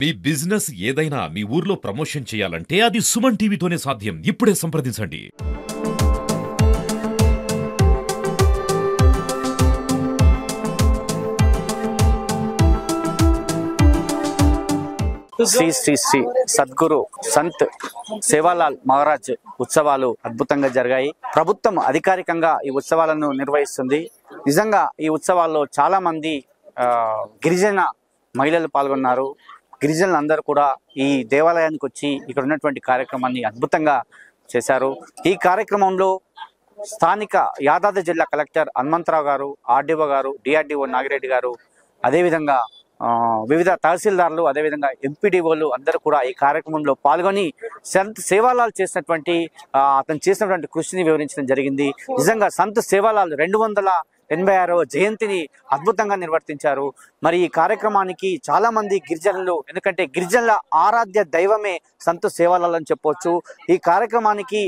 మీ business ఏదైనా మీ ఊర్లో promotion చేయాలంటే అది సుమన్ టీవీతోనే సాధ్యం. ఇప్పుడే సంప్రదించండి. శ్రీ శ్రీ శ్రీ సద్గురు సంత్ సేవాలాల్ మహారాజ్ ఉత్సవాలు అద్భుతంగా జరిగాయి. ప్రభుత్వం అధికారికంగా ఈ ఉత్సవాలను నిర్వహిస్తుంది. నిజంగా ఈ ఉత్సవాల్లో చాలా మంది గిరిజన మహిళలు పాల్గొన్నారు. గిరిజనులు అందరూ కూడా ఈ దేవాలయానికి వచ్చి ఇక్కడ ఉన్నటువంటి కార్యక్రమాన్ని అద్భుతంగా చేశారు. ఈ కార్యక్రమంలో స్థానిక యాదాద్రి జిల్లా కలెక్టర్ హనుమంతరావు గారు, ఆర్డీఓ గారు, డిఆర్డీఓ నాగిరెడ్డి గారు, అదేవిధంగా వివిధ తహసీల్దార్లు, అదేవిధంగా ఎంపీడీఓలు అందరూ కూడా ఈ కార్యక్రమంలో పాల్గొని సంత్ సేవాలాల్ చేసినటువంటి అతను చేసినటువంటి కృషిని వివరించడం జరిగింది. నిజంగా సంత్ సేవాలాల్ 286వ జయంతిని అద్భుతంగా నిర్వర్తించారు. మరి ఈ కార్యక్రమానికి చాలా మంది గిరిజనులు, ఎందుకంటే గిరిజనుల ఆరాధ్య దైవమే సంత్ సేవాలాల్ అని చెప్పొచ్చు. ఈ కార్యక్రమానికి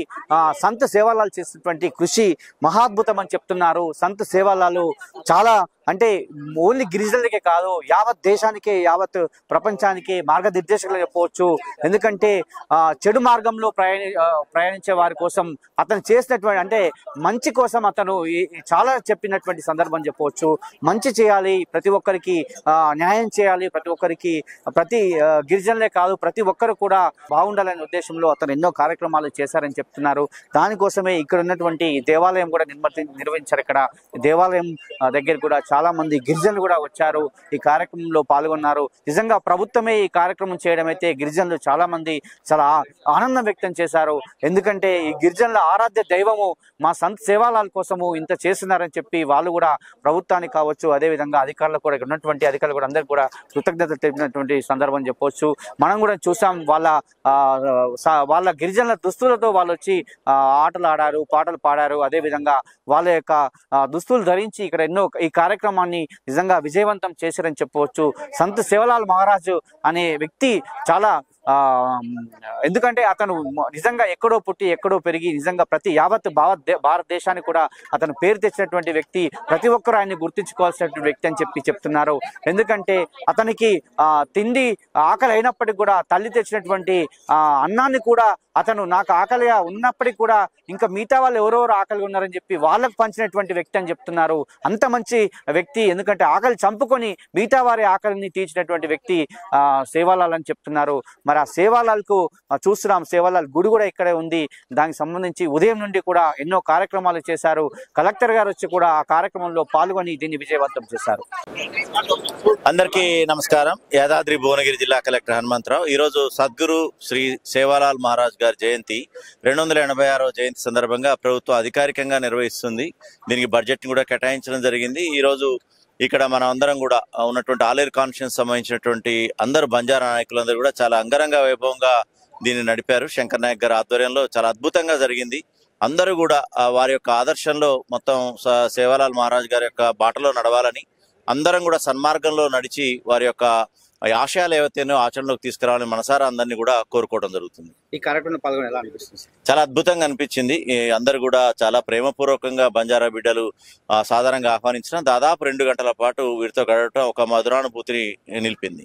సంత్ సేవాలాల్ చేసినటువంటి కృషి మహాద్భుతం అని చెప్తున్నారు. సంత్ సేవాలాల్ చాలా అంటే ఓన్లీ గిరిజనులకే కాదు, యావత్ దేశానికే, యావత్ ప్రపంచానికే మార్గనిర్దేశకులు చెప్పవచ్చు. ఎందుకంటే చెడు మార్గంలో ప్రయాణించే వారి కోసం అతను చేసినటువంటి, అంటే మంచి కోసం అతను చాలా చెప్పినటువంటి సందర్భం చెప్పవచ్చు. మంచి చేయాలి, ప్రతి ఒక్కరికి న్యాయం చేయాలి, ప్రతి ఒక్కరికి, ప్రతి గిరిజనులే కాదు ప్రతి ఒక్కరు కూడా బాగుండాలనే ఉద్దేశంలో అతను ఎన్నో కార్యక్రమాలు చేశారని చెప్తున్నారు. దానికోసమే ఇక్కడ ఉన్నటువంటి దేవాలయం కూడా నిర్వహించారు. ఇక్కడ దేవాలయం దగ్గర కూడా చాలా మంది గిరిజనులు కూడా వచ్చారు, ఈ కార్యక్రమంలో పాల్గొన్నారు. నిజంగా ప్రభుత్వమే ఈ కార్యక్రమం చేయడం అయితే గిరిజనులు చాలా మంది చాలా ఆనందం వ్యక్తం చేశారు. ఎందుకంటే ఈ గిరిజనుల ఆరాధ్య దైవము మా సంత్ సేవాలాల్ కోసము ఇంత చేస్తున్నారని చెప్పి వాళ్ళు కూడా ప్రభుత్వానికి కావచ్చు, అదేవిధంగా అధికారులు కూడా, ఇక్కడ ఉన్నటువంటి అధికారులు కూడా అందరికి కూడా కృతజ్ఞతలు తెలిపినటువంటి సందర్భం చెప్పవచ్చు. మనం కూడా చూసాం, వాళ్ళ గిరిజనుల దుస్తులతో వాళ్ళు వచ్చి ఆటలు ఆడారు, పాటలు పాడారు. అదేవిధంగా వాళ్ళ యొక్క దుస్తులు ధరించి ఇక్కడ ఎన్నో ఈ కార్యక్రమాన్ని నిజంగా విజయవంతం చేశారని చెప్పవచ్చు. సంత్ సేవాలాల్ మహారాజు అనే వ్యక్తి చాలా ఎందుకంటే అతను నిజంగా ఎక్కడో పుట్టి ఎక్కడో పెరిగి నిజంగా ప్రతి యావత్ భారతదేశానికి కూడా అతను పేరు తెచ్చినటువంటి వ్యక్తి. ప్రతి ఒక్కరు ఆయన్ని గుర్తించుకోవాల్సినటువంటి వ్యక్తి అని చెప్తున్నారు. ఎందుకంటే అతనికి తిండి ఆకలి అయినప్పటికీ కూడా తల్లి తెచ్చినటువంటి అన్నాన్ని కూడా అతను, నాకు ఆకలిగా ఉన్నప్పటికీ కూడా ఇంకా మిగతా వాళ్ళు ఎవరెవరు ఆకలిగా ఉన్నారని చెప్పి వాళ్ళకు పంచినటువంటి వ్యక్తి అని చెప్తున్నారు. అంత మంచి వ్యక్తి, ఎందుకంటే ఆకలి చంపుకొని మిగతా వారి ఆకలిని తీర్చినటువంటి వ్యక్తి సేవాలాల్ అని చెప్తున్నారు. మరి ఆ సేవాలాల్కు చూస్తున్నాం, సేవాలాల్ గుడి కూడా ఇక్కడే ఉంది. దానికి సంబంధించి ఉదయం నుండి కూడా ఎన్నో కార్యక్రమాలు చేశారు. కలెక్టర్ గారు వచ్చి కూడా ఆ కార్యక్రమంలో పాల్గొని దీన్ని విజయవంతం చేశారు. అందరికీ నమస్కారం. యాదాద్రి భువనగిరి జిల్లా కలెక్టర్ హనుమంతరావు. ఈరోజు సద్గురు శ్రీ సేవాలాల్ మహారాజ్ గారి జయంతి 286వ జయంతి సందర్భంగా ప్రభుత్వం అధికారికంగా నిర్వహిస్తుంది. దీనికి బడ్జెట్ కూడా కేటాయించడం జరిగింది. ఈరోజు ఇక్కడ మనం అందరం కూడా ఉన్నటువంటి ఆలేరు కాన్స్టిట్యూన్సీ సంబంధించినటువంటి అందరు బంజారా నాయకులందరూ కూడా చాలా అంగరంగ వైభవంగా దీన్ని నడిపారు. శంకర్ నాయక్ గారి ఆధ్వర్యంలో చాలా అద్భుతంగా జరిగింది. అందరూ కూడా వారి యొక్క ఆదర్శంలో మొత్తం సేవాలాల్ మహారాజ్ గారి యొక్క బాటలో నడవాలని, అందరం కూడా సన్మార్గంలో నడిచి వారి యొక్క ఆశయాలు ఏవైతేనో ఆచరణలోకి తీసుకురావాలని మనసారా అందరినీ కూడా కోరుకోవడం జరుగుతుంది. ఈ కార్యక్రమంలో పాల్గొని ఎలా అనిపిస్తుంది? చాలా అద్భుతంగా అనిపించింది. అందరు కూడా చాలా ప్రేమపూర్వకంగా బంజారా బిడ్డలు సాధారణంగా ఆహ్వానించిన దాదాపు 2 గంటల పాటు వీరితో గడవటం ఒక మధురానుభూతిని నిలిపింది.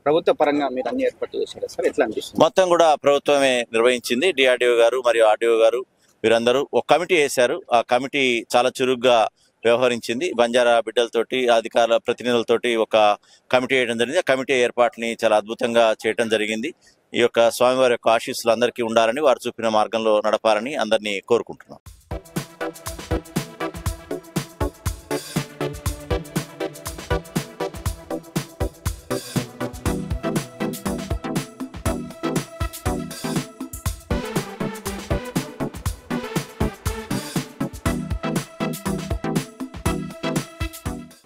ప్రభుత్వ పరంగా మీరు అన్ని ఏర్పాట్లు చేశారు సార్, ఎట్లా అనిపిస్తుంది? మొత్తం కూడా ప్రభుత్వమే నిర్వహించింది. డిఆర్డీఓ గారు మరియు ఆర్డీఓ గారు వీరందరూ ఒక కమిటీ వేశారు. ఆ కమిటీ చాలా చురుగ్గా వ్యవహరించింది. బంజారా బిడ్డలతోటి, అధికారుల ప్రతినిధులతోటి ఒక కమిటీ వేయడం జరిగింది. ఆ కమిటీ ఏర్పాటుని చాలా అద్భుతంగా చేయడం జరిగింది. ఈ యొక్క స్వామివారి యొక్క ఆశీస్సులు అందరికీ ఉండాలని, వారు చూపిన మార్గంలో నడపాలని అందరినీ కోరుకుంటున్నాం.